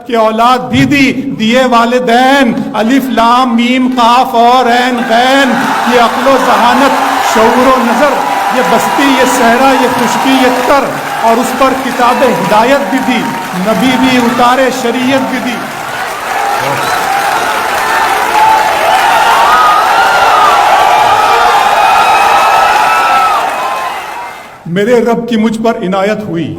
کہ اولاد بھی دی دیے والدین، الف لام میم قاف اور عین غین، یہ عقل و ذہانت شعور و نظر، یہ بستی یہ صحرا یہ خشکی یہ تر، اور اس پر کتاب ہدایت بھی دی، نبی بھی اتارے شریعت بھی دی۔ میرے رب کی مجھ پر عنایت ہوئی،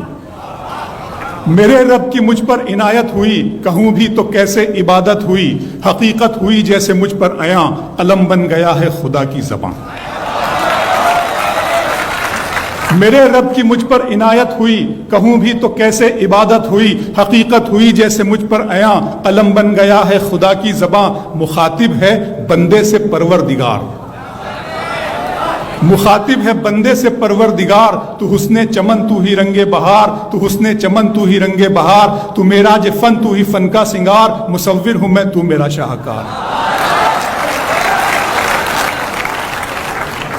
میرے رب کی مجھ پر عنایت ہوئی، کہوں بھی تو کیسے عبادت ہوئی، حقیقت ہوئی جیسے مجھ پر عیاں، قلم بن گیا ہے خدا کی زبان۔ میرے رب کی مجھ پر عنایت ہوئی، کہوں بھی تو کیسے عبادت ہوئی، حقیقت ہوئی جیسے مجھ پر عیاں، قلم بن گیا ہے خدا کی زبان۔ مخاطب ہے بندے سے پروردگار، مخاطب ہے بندے سے پروردگار، تو حسن چمن تو ہی رنگ بہار، تو حسن چمن تو ہی رنگ بہار، تو معراج فن تو ہی فن کا سنگار، مصور ہوں میں تو میرا شاہکار۔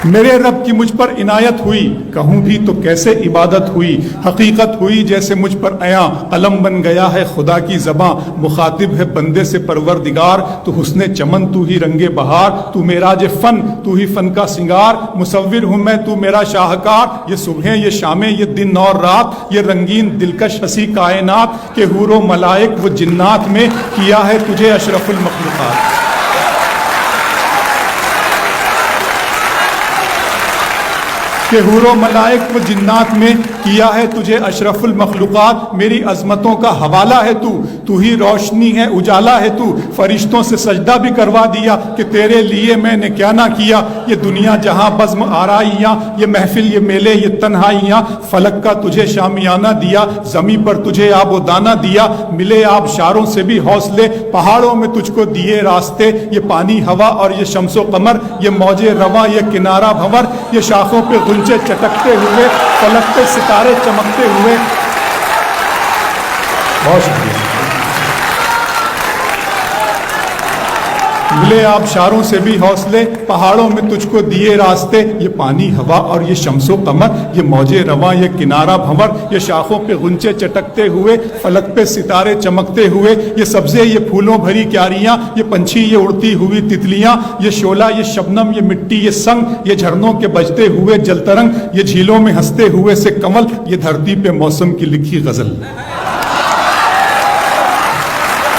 میرے رب کی مجھ پر عنایت ہوئی، کہوں بھی تو کیسے عبادت ہوئی، حقیقت ہوئی جیسے مجھ پر عیاں، قلم بن گیا ہے خدا کی زباں۔ مخاطب ہے بندے سے پروردگار، تو حسن چمن تو ہی رنگ بہار، تو معراج فن تو ہی فن کا سنگار، مصور ہوں میں تو میرا شاہکار۔ یہ صبحیں یہ شامیں یہ دن اور رات، یہ رنگین دلکش ہنسی کائنات، کہ حور و ملائک و جنات میں کیا ہے تجھے اشرف المخلوقات۔ کہ حور و ملائک و جنات میں کیا ہے تجھے اشرف المخلوقات۔ میری عظمتوں کا حوالہ ہے تو ہی روشنی ہے اجالا ہے تو، فرشتوں سے سجدہ بھی کروا دیا کہ تیرے لیے میں نے کیا نہ کیا۔ یہ دنیا جہاں بزم آرائیاں، یہ محفل یہ میلے یہ تنہائیاں، فلک کا تجھے شامیانہ دیا، زمین پر تجھے آب و دانہ دیا، ملے آبشاروں سے بھی حوصلے، پہاڑوں میں تجھ کو دیے راستے، یہ پانی ہوا اور یہ شمس و قمر، یہ موج رواں یہ کنارہ بھنور، یہ شاخوں پہ غنچے چٹکتے ہوئے، فلک پہ ستارے چمکتے ہوئے۔ بہت شکریہ۔ ملے آبشاروں سے بھی حوصلے، پہاڑوں میں تجھ کو دیے راستے، یہ پانی ہوا اور یہ شمس و قمر، یہ موج رواں یہ کنارہ بھنور، یہ شاخوں پہ غنچے چٹکتے ہوئے، فلک پہ ستارے چمکتے ہوئے، یہ سبزے یہ پھولوں بھری کیاریاں، یہ پنچھی یہ اڑتی ہوئی تتلیاں، یہ شعلہ یہ شبنم یہ مٹی یہ سنگ، یہ جھرنوں کے بجتے ہوئے جل ترنگ، یہ جھیلوں میں ہنستے ہوئے سے کمل، یہ دھرتی پہ موسم کی لکھی غزل۔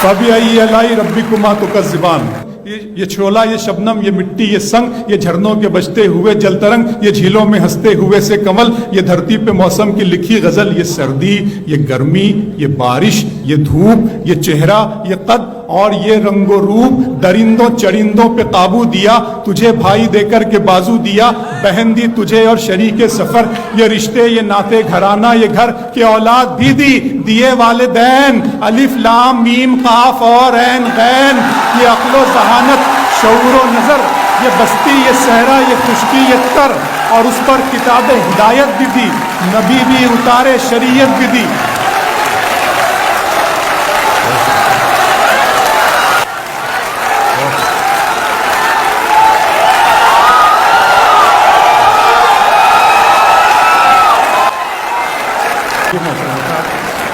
فَبِأَيِّ آلَاءِ رَبِّكُمَا تُكَذِّبَانِ، یہ شعلہ یہ شبنم یہ مٹی یہ سنگ، یہ جھرنوں کے بجتے ہوئے جل ترنگ، یہ جھیلوں میں ہنستے ہوئے سے کمل، یہ دھرتی پہ موسم کی لکھی غزل۔ یہ سردی یہ گرمی یہ بارش یہ دھوپ یہ چہرہ یہ قد اور یہ رنگ و روپ، درندوں چرندوں پہ قابو دیا، تجھے بھائی دے کر کے بازو دیا، بہن دی تجھے اور شریک سفر، یہ رشتے یہ ناتے گھرانہ یہ گھر، کہ اولاد بھی دی دیے والدین، الف لام میم قاف اور عین غین، یہ عقل و ذہانت شعور و نظر، یہ بستی یہ صحرا یہ خشکی یہ تر، اور اس پر کتاب ہدایت بھی دی، نبی بھی اتارے شریعت بھی دی۔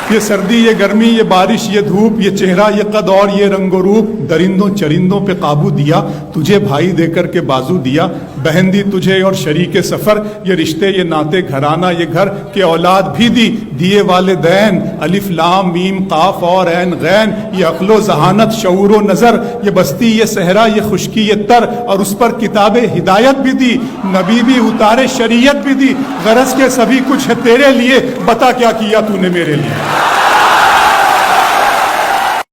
یہ سردی یہ گرمی یہ بارش یہ دھوپ، یہ چہرہ یہ قد اور یہ رنگ و روپ، درندوں چرندوں پہ قابو دیا، تجھے بھائی دے کر کے بازو دیا، بہن دی تجھے اور شریک سفر، یہ رشتے یہ ناتے گھرانہ یہ گھر، کہ اولاد بھی دی دیے والدین، الف لام میم قاف اور عین غین، یہ عقل و ذہانت شعور و نظر، یہ بستی یہ صحرا یہ خشکی یہ تر، اور اس پر کتاب ہدایت بھی دی، نبی بھی اتارے شریعت بھی دی۔ غرض کے سبھی کچھ ہے تیرے لیے، بتا کیا کیا تو نے میرے لیے۔